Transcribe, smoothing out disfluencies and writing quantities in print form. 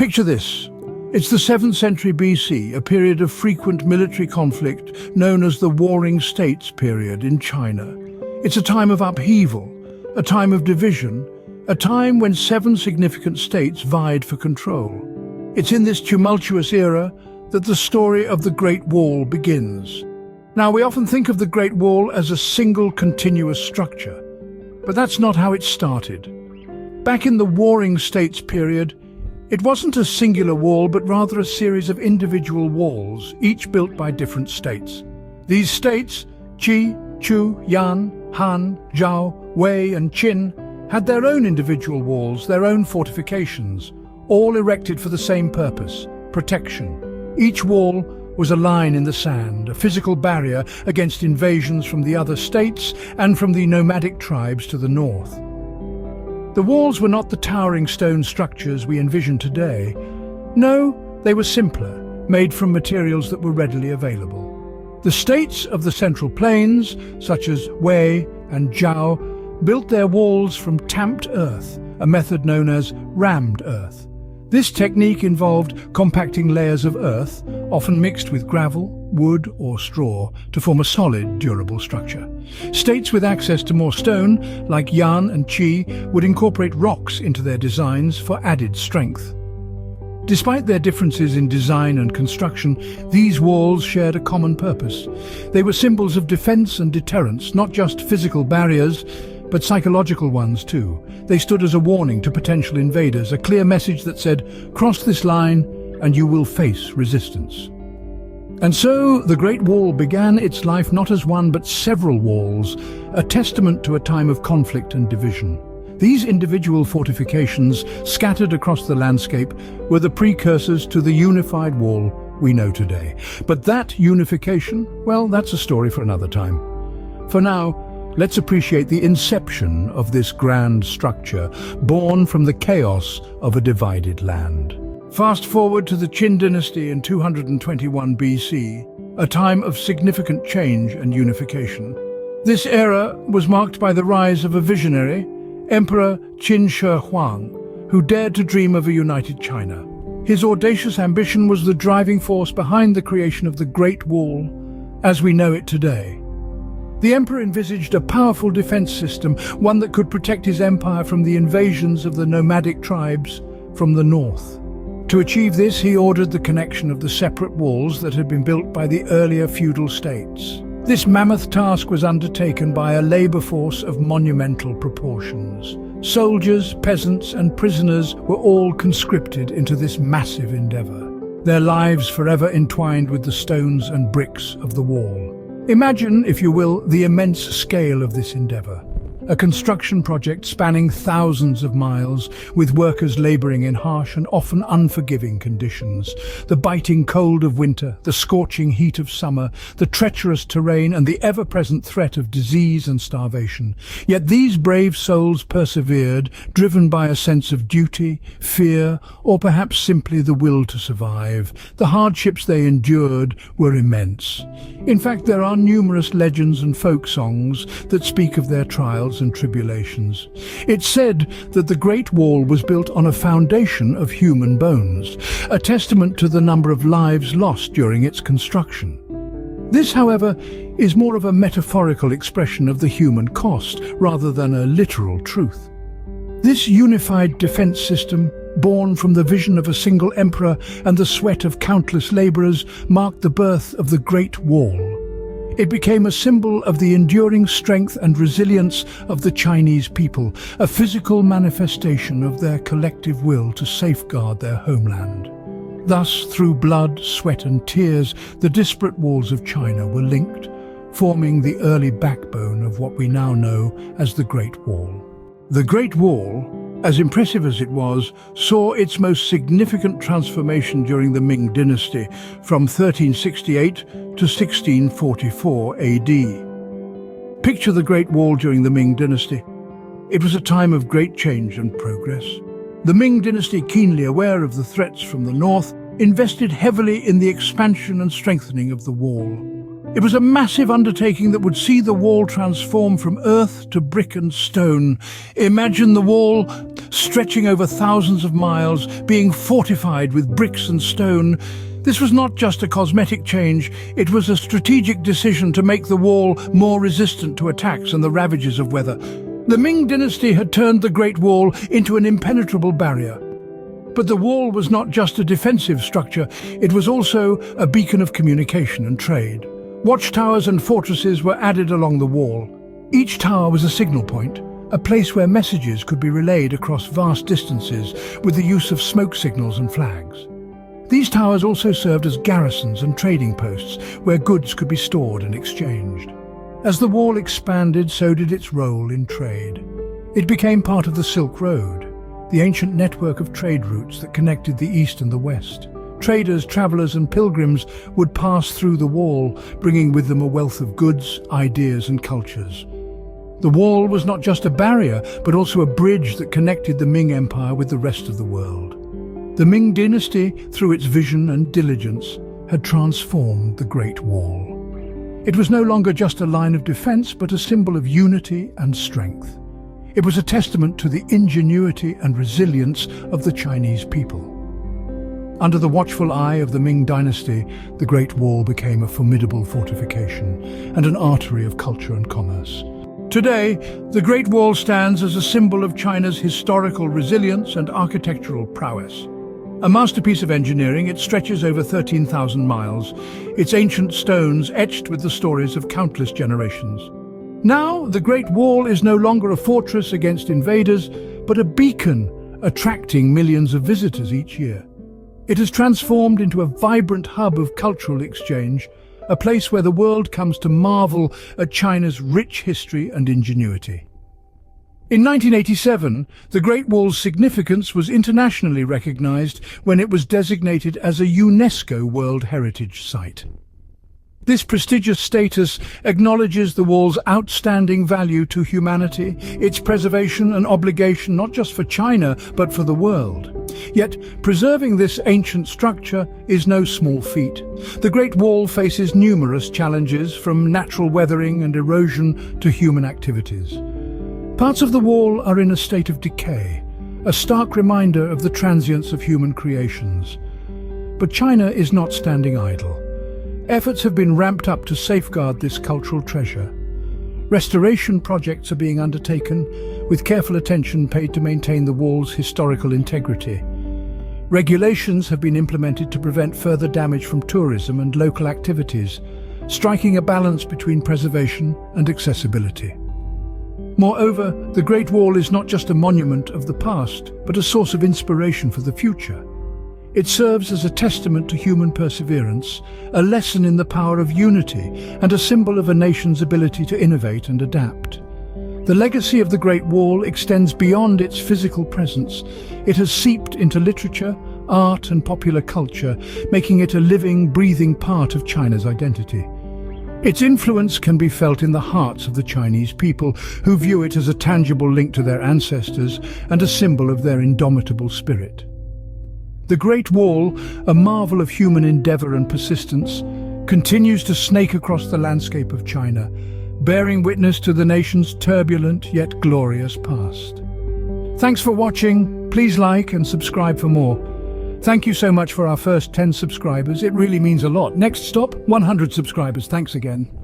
Picture this. It's the 7th century BC, a period of frequent military conflict known as the Warring States period in China. It's a time of upheaval, a time of division, a time when 7 significant states vied for control. It's in this tumultuous era that the story of the Great Wall begins. Now, we often think of the Great Wall as a single continuous structure, but that's not how it started. Back in the Warring States period, it wasn't a singular wall, but rather a series of individual walls, each built by different states. These states, Qi, Chu, Yan, Han, Zhao, Wei and Qin, had their own individual walls, their own fortifications, all erected for the same purpose: protection. Each wall was a line in the sand, a physical barrier against invasions from the other states and from the nomadic tribes to the north. The walls were not the towering stone structures we envision today. No, they were simpler, made from materials that were readily available. The states of the Central Plains, such as Wei and Zhao, built their walls from tamped earth, a method known as rammed earth. This technique involved compacting layers of earth, often mixed with gravel, wood or straw, to form a solid, durable structure. States with access to more stone, like Yan and Qi, would incorporate rocks into their designs for added strength. Despite their differences in design and construction, these walls shared a common purpose. They were symbols of defense and deterrence, not just physical barriers, but psychological ones too. They stood as a warning to potential invaders, a clear message that said, "Cross this line and you will face resistance." And so the Great Wall began its life not as one but several walls, a testament to a time of conflict and division. These individual fortifications, scattered across the landscape, were the precursors to the unified wall we know today. But that unification, well, that's a story for another time. For now, let's appreciate the inception of this grand structure, born from the chaos of a divided land. Fast forward to the Qin dynasty in 221 BC, a time of significant change and unification. This era was marked by the rise of a visionary, Emperor Qin Shi Huang, who dared to dream of a united China. His audacious ambition was the driving force behind the creation of the Great Wall as we know it today. The emperor envisaged a powerful defense system, one that could protect his empire from the invasions of the nomadic tribes from the north. To achieve this, he ordered the connection of the separate walls that had been built by the earlier feudal states. This mammoth task was undertaken by a labor force of monumental proportions. Soldiers, peasants, and prisoners were all conscripted into this massive endeavor, their lives forever entwined with the stones and bricks of the wall. Imagine, if you will, the immense scale of this endeavor. A construction project spanning thousands of miles, with workers laboring in harsh and often unforgiving conditions. The biting cold of winter, the scorching heat of summer, the treacherous terrain, and the ever-present threat of disease and starvation. Yet these brave souls persevered, driven by a sense of duty, fear, or perhaps simply the will to survive. The hardships they endured were immense. In fact, there are numerous legends and folk songs that speak of their trials and tribulations. It's said that the Great Wall was built on a foundation of human bones, a testament to the number of lives lost during its construction. This, however, is more of a metaphorical expression of the human cost rather than a literal truth. This unified defense system, born from the vision of a single emperor and the sweat of countless laborers, marked the birth of the Great Wall. It became a symbol of the enduring strength and resilience of the Chinese people, a physical manifestation of their collective will to safeguard their homeland. Thus, through blood, sweat and tears, the disparate walls of China were linked, forming the early backbone of what we now know as the Great Wall. The Great Wall, as impressive as it was, saw its most significant transformation during the Ming dynasty from 1368 to 1644 AD. Picture the Great Wall during the Ming dynasty. It was a time of great change and progress. The Ming dynasty, keenly aware of the threats from the north, invested heavily in the expansion and strengthening of the wall. It was a massive undertaking that would see the wall transform from earth to brick and stone. Imagine the wall stretching over thousands of miles, being fortified with bricks and stone. This was not just a cosmetic change, it was a strategic decision to make the wall more resistant to attacks and the ravages of weather. The Ming dynasty had turned the Great Wall into an impenetrable barrier. But the wall was not just a defensive structure, it was also a beacon of communication and trade. Watchtowers and fortresses were added along the wall. Each tower was a signal point, a place where messages could be relayed across vast distances with the use of smoke signals and flags. These towers also served as garrisons and trading posts where goods could be stored and exchanged. As the wall expanded, so did its role in trade. It became part of the Silk Road, the ancient network of trade routes that connected the East and the West. Traders, travelers and pilgrims would pass through the wall, bringing with them a wealth of goods, ideas and cultures. The wall was not just a barrier, but also a bridge that connected the Ming Empire with the rest of the world. The Ming dynasty, through its vision and diligence, had transformed the Great Wall. It was no longer just a line of defense, but a symbol of unity and strength. It was a testament to the ingenuity and resilience of the Chinese people. Under the watchful eye of the Ming dynasty, the Great Wall became a formidable fortification and an artery of culture and commerce. Today, the Great Wall stands as a symbol of China's historical resilience and architectural prowess. A masterpiece of engineering, it stretches over 13,000 miles, its ancient stones etched with the stories of countless generations. Now, the Great Wall is no longer a fortress against invaders, but a beacon attracting millions of visitors each year. It has transformed into a vibrant hub of cultural exchange, a place where the world comes to marvel at China's rich history and ingenuity. In 1987, the Great Wall's significance was internationally recognized when it was designated as a UNESCO World Heritage Site. This prestigious status acknowledges the wall's outstanding value to humanity, its preservation and obligation not just for China, but for the world. Yet, preserving this ancient structure is no small feat. The Great Wall faces numerous challenges, from natural weathering and erosion to human activities. Parts of the wall are in a state of decay, a stark reminder of the transience of human creations. But China is not standing idle. Efforts have been ramped up to safeguard this cultural treasure. Restoration projects are being undertaken, with careful attention paid to maintain the wall's historical integrity. Regulations have been implemented to prevent further damage from tourism and local activities, striking a balance between preservation and accessibility. Moreover, the Great Wall is not just a monument of the past, but a source of inspiration for the future. It serves as a testament to human perseverance, a lesson in the power of unity, and a symbol of a nation's ability to innovate and adapt. The legacy of the Great Wall extends beyond its physical presence. It has seeped into literature, art, and popular culture, making it a living, breathing part of China's identity. Its influence can be felt in the hearts of the Chinese people, who view it as a tangible link to their ancestors and a symbol of their indomitable spirit. The Great Wall, a marvel of human endeavor and persistence, continues to snake across the landscape of China, bearing witness to the nation's turbulent yet glorious past. Thanks for watching. Please like and subscribe for more. Thank you so much for our first 10 subscribers. It really means a lot. Next stop, 100 subscribers. Thanks again.